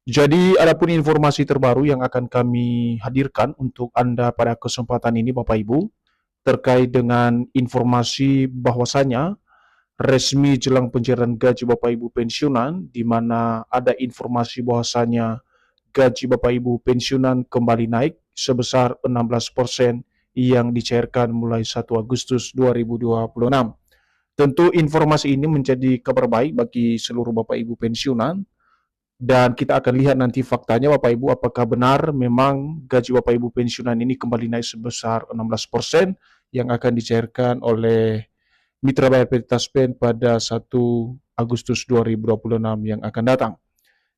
Jadi, adapun informasi terbaru yang akan kami hadirkan untuk Anda pada kesempatan ini, Bapak Ibu, terkait dengan informasi bahwasanya resmi jelang pencairan gaji Bapak Ibu pensiunan, di mana ada informasi bahwasanya gaji Bapak Ibu pensiunan kembali naik sebesar 16% yang dicairkan mulai 1 Agustus 2026. Tentu informasi ini menjadi kabar baik bagi seluruh Bapak Ibu pensiunan, dan kita akan lihat nanti faktanya Bapak Ibu apakah benar memang gaji Bapak Ibu pensiunan ini kembali naik sebesar 16% yang akan dicairkan oleh Mitra Bayar PT Taspen pada 1 Agustus 2026 yang akan datang.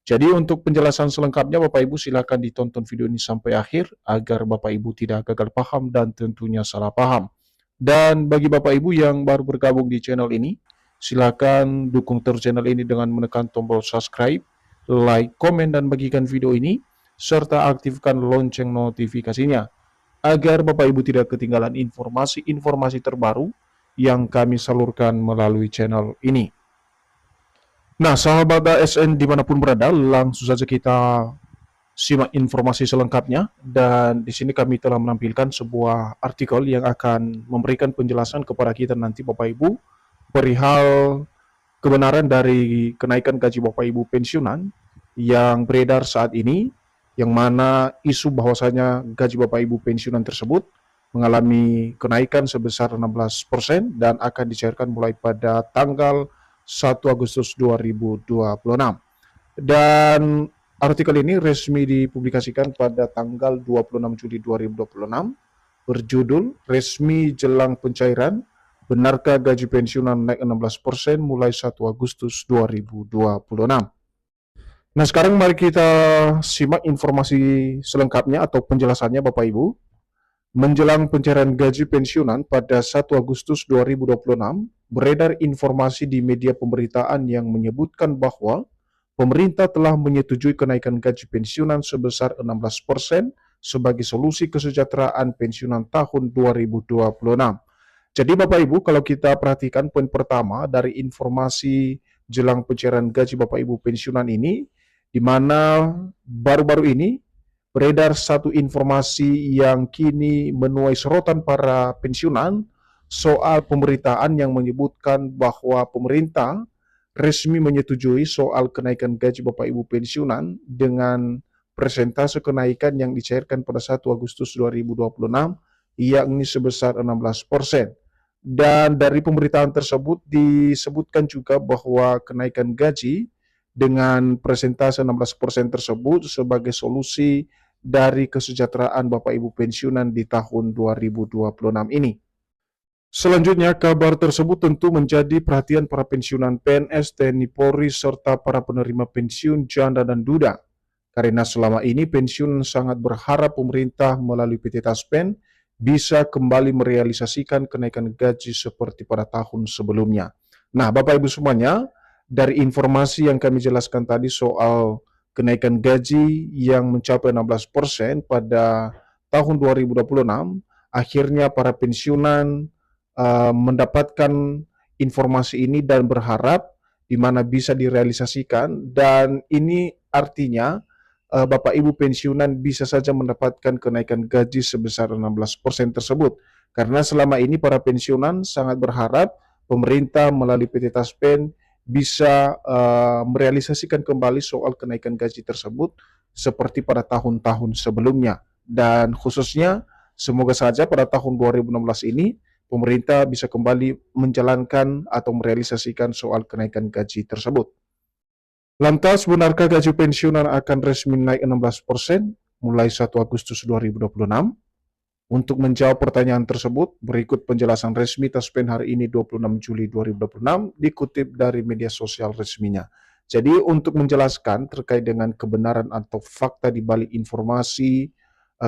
Jadi untuk penjelasan selengkapnya Bapak Ibu silakan ditonton video ini sampai akhir agar Bapak Ibu tidak gagal paham dan tentunya salah paham. Dan bagi Bapak Ibu yang baru bergabung di channel ini, silakan dukung terus channel ini dengan menekan tombol subscribe, like, komen, dan bagikan video ini, serta aktifkan lonceng notifikasinya, agar Bapak Ibu tidak ketinggalan informasi-informasi terbaru yang kami salurkan melalui channel ini. Nah, sahabat ASN dimanapun berada, langsung saja kita simak informasi selengkapnya. Dan di sini kami telah menampilkan sebuah artikel yang akan memberikan penjelasan kepada kita nanti Bapak Ibu perihal kebenaran dari kenaikan gaji Bapak Ibu pensiunan yang beredar saat ini, yang mana isu bahwasanya gaji Bapak Ibu pensiunan tersebut mengalami kenaikan sebesar 16% dan akan dicairkan mulai pada tanggal 1 Agustus 2026. Dan artikel ini resmi dipublikasikan pada tanggal 26 Juli 2026, berjudul Resmi Jelang Pencairan, Benarkah Gaji Pensiunan Naik 16% mulai 1 Agustus 2026. Nah, sekarang mari kita simak informasi selengkapnya atau penjelasannya Bapak Ibu. Menjelang pencairan gaji pensiunan pada 1 Agustus 2026, beredar informasi di media pemberitaan yang menyebutkan bahwa pemerintah telah menyetujui kenaikan gaji pensiunan sebesar 16% sebagai solusi kesejahteraan pensiunan tahun 2026. Jadi Bapak Ibu, kalau kita perhatikan poin pertama dari informasi jelang pencairan gaji Bapak Ibu pensiunan ini, di mana baru-baru ini beredar satu informasi yang kini menuai sorotan para pensiunan soal pemberitaan yang menyebutkan bahwa pemerintah resmi menyetujui soal kenaikan gaji Bapak Ibu pensiunan dengan persentase kenaikan yang dicairkan pada 1 Agustus 2026 yakni sebesar 16%. Dan dari pemberitaan tersebut disebutkan juga bahwa kenaikan gaji dengan persentase 16% tersebut sebagai solusi dari kesejahteraan Bapak Ibu pensiunan di tahun 2026 ini. Selanjutnya, kabar tersebut tentu menjadi perhatian para pensiunan PNS, TNI Polri, serta para penerima pensiun janda dan duda. Karena selama ini pensiun sangat berharap pemerintah melalui PT Taspen bisa kembali merealisasikan kenaikan gaji seperti pada tahun sebelumnya. Nah, Bapak Ibu semuanya, dari informasi yang kami jelaskan tadi soal kenaikan gaji yang mencapai 16% pada tahun 2026, akhirnya para pensiunan mendapatkan informasi ini dan berharap di mana bisa direalisasikan, dan ini artinya Bapak Ibu pensiunan bisa saja mendapatkan kenaikan gaji sebesar 16% tersebut. Karena selama ini para pensiunan sangat berharap pemerintah melalui PT Taspen bisa merealisasikan kembali soal kenaikan gaji tersebut seperti pada tahun-tahun sebelumnya. Dan khususnya semoga saja pada tahun 2016 ini pemerintah bisa kembali menjalankan atau merealisasikan soal kenaikan gaji tersebut. Lantas, benarkah gaji pensiunan akan resmi naik 16% mulai 1 Agustus 2026? Untuk menjawab pertanyaan tersebut, berikut penjelasan resmi Taspen hari ini 26 Juli 2026 dikutip dari media sosial resminya. Jadi untuk menjelaskan terkait dengan kebenaran atau fakta di balik informasi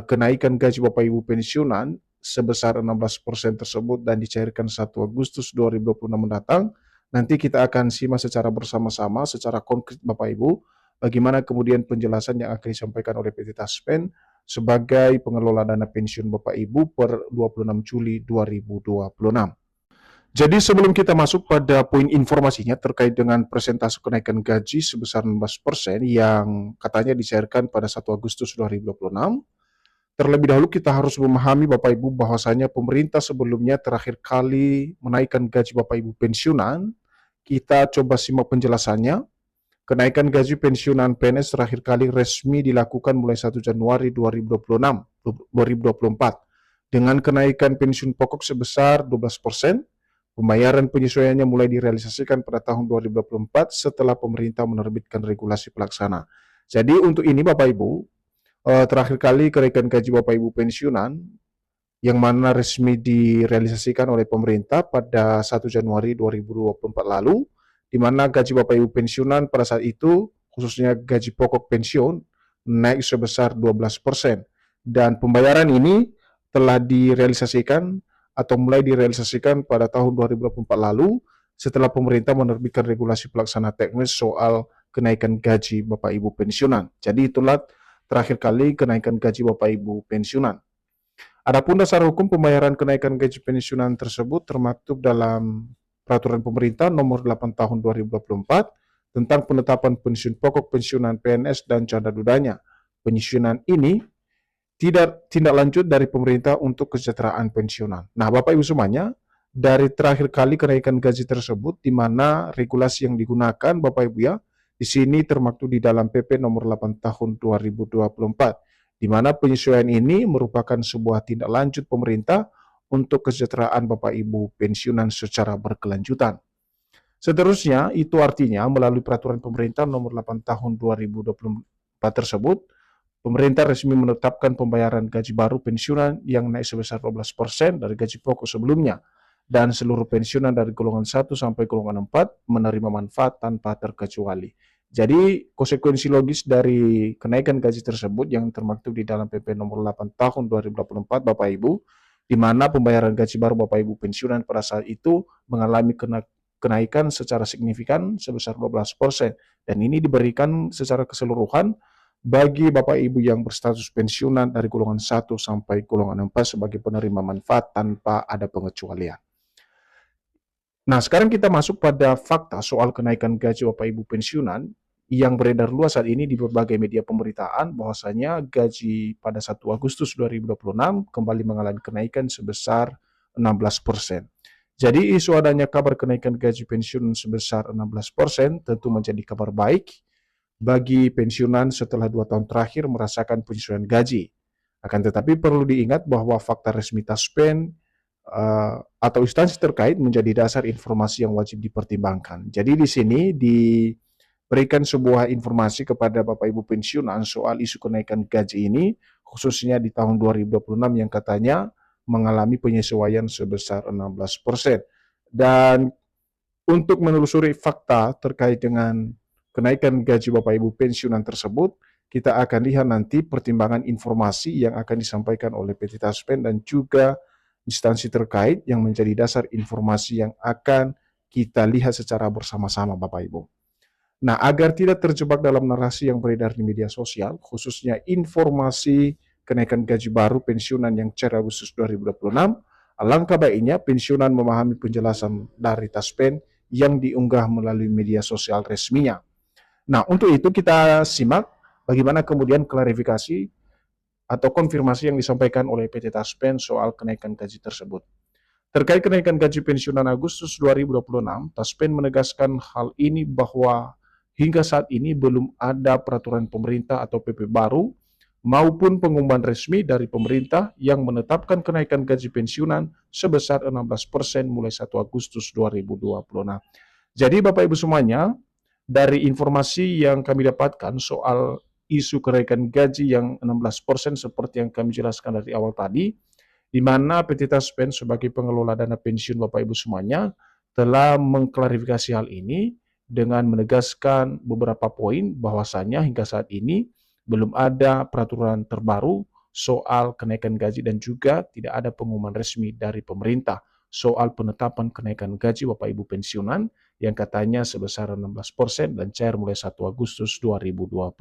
kenaikan gaji Bapak Ibu pensiunan sebesar 16% tersebut dan dicairkan 1 Agustus 2026 mendatang, nanti kita akan simak secara bersama-sama, secara konkret Bapak Ibu, bagaimana kemudian penjelasan yang akan disampaikan oleh PT Taspen sebagai pengelola dana pensiun Bapak Ibu per 26 Juli 2026. Jadi sebelum kita masuk pada poin informasinya terkait dengan persentase kenaikan gaji sebesar 16% yang katanya dicairkan pada 1 Agustus 2026, terlebih dahulu kita harus memahami Bapak Ibu bahwasanya pemerintah sebelumnya terakhir kali menaikkan gaji Bapak Ibu pensiunan. Kita coba simak penjelasannya. Kenaikan gaji pensiunan PNS terakhir kali resmi dilakukan mulai 1 Januari 2024 dengan kenaikan pensiun pokok sebesar 12%. Pembayaran penyesuaiannya mulai direalisasikan pada tahun 2024 setelah pemerintah menerbitkan regulasi pelaksana. Jadi untuk ini Bapak Ibu, terakhir kali kenaikan gaji Bapak Ibu pensiunan yang mana resmi direalisasikan oleh pemerintah pada 1 Januari 2024 lalu, di mana gaji Bapak Ibu pensiunan pada saat itu, khususnya gaji pokok pensiun, naik sebesar 12%. Dan pembayaran ini telah direalisasikan atau mulai direalisasikan pada tahun 2024 lalu setelah pemerintah menerbitkan regulasi pelaksana teknis soal kenaikan gaji Bapak Ibu pensiunan. Jadi itulah terakhir kali kenaikan gaji Bapak Ibu pensiunan. Adapun dasar hukum pembayaran kenaikan gaji pensiunan tersebut termaktub dalam Peraturan Pemerintah Nomor 8 Tahun 2024 tentang penetapan pensiun pokok pensiunan PNS dan canda dudanya. Pensiunan ini tidak tindak lanjut dari pemerintah untuk kesejahteraan pensiunan. Nah, Bapak Ibu semuanya, dari terakhir kali kenaikan gaji tersebut, di mana regulasi yang digunakan, Bapak Ibu ya, di sini termaktub di dalam PP Nomor 8 Tahun 2024, di mana penyesuaian ini merupakan sebuah tindak lanjut pemerintah untuk kesejahteraan Bapak Ibu pensiunan secara berkelanjutan. Seterusnya, itu artinya melalui peraturan pemerintah nomor 8 tahun 2024 tersebut, pemerintah resmi menetapkan pembayaran gaji baru pensiunan yang naik sebesar 12% dari gaji pokok sebelumnya, dan seluruh pensiunan dari golongan 1 sampai golongan 4 menerima manfaat tanpa terkecuali. Jadi, konsekuensi logis dari kenaikan gaji tersebut yang termaktub di dalam PP nomor 8 tahun 2024, Bapak Ibu, di mana pembayaran gaji baru Bapak Ibu pensiunan pada saat itu mengalami kenaikan secara signifikan sebesar 12%, dan ini diberikan secara keseluruhan bagi Bapak Ibu yang berstatus pensiunan dari golongan 1 sampai golongan 4 sebagai penerima manfaat tanpa ada pengecualian. Nah, sekarang kita masuk pada fakta soal kenaikan gaji Bapak Ibu pensiunan yang beredar luas saat ini di berbagai media pemberitaan bahwasanya gaji pada 1 Agustus 2026 kembali mengalami kenaikan sebesar 16%. Jadi isu adanya kabar kenaikan gaji pensiun sebesar 16% tentu menjadi kabar baik bagi pensiunan setelah 2 tahun terakhir merasakan penyesuaian gaji. Akan tetapi perlu diingat bahwa fakta resmi Taspen atau instansi terkait menjadi dasar informasi yang wajib dipertimbangkan. Jadi di sini diberikan sebuah informasi kepada Bapak Ibu pensiunan soal isu kenaikan gaji ini, khususnya di tahun 2026 yang katanya mengalami penyesuaian sebesar 16%. Dan untuk menelusuri fakta terkait dengan kenaikan gaji Bapak Ibu pensiunan tersebut, kita akan lihat nanti pertimbangan informasi yang akan disampaikan oleh PT Taspen dan juga instansi terkait yang menjadi dasar informasi yang akan kita lihat secara bersama-sama Bapak Ibu. Nah, agar tidak terjebak dalam narasi yang beredar di media sosial, khususnya informasi kenaikan gaji baru pensiunan yang cair Agustus 2026, alangkah baiknya pensiunan memahami penjelasan dari Taspen yang diunggah melalui media sosial resminya. Nah, untuk itu kita simak bagaimana kemudian klarifikasi atau konfirmasi yang disampaikan oleh PT Taspen soal kenaikan gaji tersebut. Terkait kenaikan gaji pensiunan Agustus 2026, Taspen menegaskan hal ini bahwa hingga saat ini belum ada peraturan pemerintah atau PP baru maupun pengumuman resmi dari pemerintah yang menetapkan kenaikan gaji pensiunan sebesar 16% mulai 1 Agustus 2026. Jadi Bapak Ibu semuanya, dari informasi yang kami dapatkan soal isu kenaikan gaji yang 16% seperti yang kami jelaskan dari awal tadi, di mana PT Taspen sebagai pengelola dana pensiun Bapak Ibu semuanya telah mengklarifikasi hal ini dengan menegaskan beberapa poin bahwasanya hingga saat ini belum ada peraturan terbaru soal kenaikan gaji dan juga tidak ada pengumuman resmi dari pemerintah soal penetapan kenaikan gaji Bapak Ibu pensiunan yang katanya sebesar 16% dan cair mulai 1 Agustus 2026.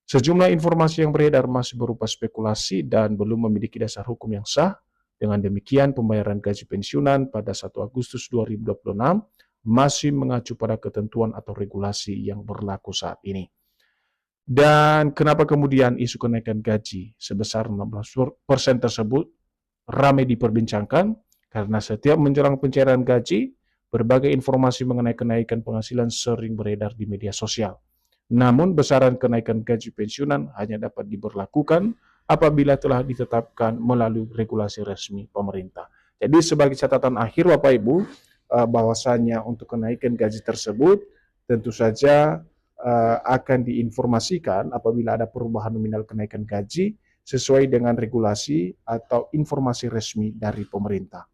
Sejumlah informasi yang beredar masih berupa spekulasi dan belum memiliki dasar hukum yang sah, Dengan demikian, pembayaran gaji pensiunan pada 1 Agustus 2026 masih mengacu pada ketentuan atau regulasi yang berlaku saat ini. Dan kenapa kemudian isu kenaikan gaji sebesar 16% tersebut ramai diperbincangkan? Karena setiap menjelang pencairan gaji, berbagai informasi mengenai kenaikan penghasilan sering beredar di media sosial. Namun, besaran kenaikan gaji pensiunan hanya dapat diberlakukan apabila telah ditetapkan melalui regulasi resmi pemerintah. Jadi, sebagai catatan akhir, Bapak Ibu, bahwasanya untuk kenaikan gaji tersebut tentu saja akan diinformasikan apabila ada perubahan nominal kenaikan gaji sesuai dengan regulasi atau informasi resmi dari pemerintah.